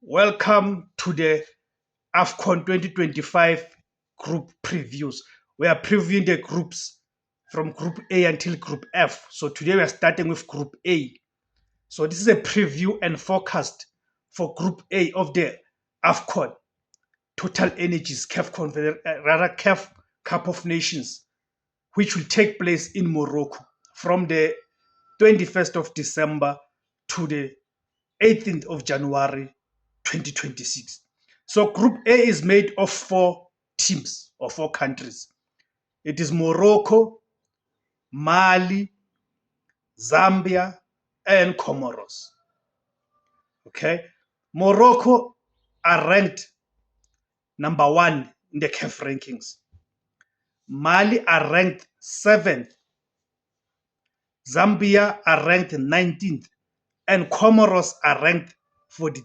Welcome to the AFCON 2025 group previews. We are previewing the groups from Group A until Group F. So today we are starting with Group A. So this is a preview and forecast for Group A of the AFCON Total Energies CAF Cup of Nations, which will take place in Morocco from the 21st of December to the 18th of January 2026. So Group A is made of 4 teams or 4 countries. It is Morocco, Mali, Zambia, and Comoros. Okay. Morocco are ranked number 1 in the CAF rankings. Mali are ranked 7th. Zambia are ranked 19th. And Comoros are ranked 43rd.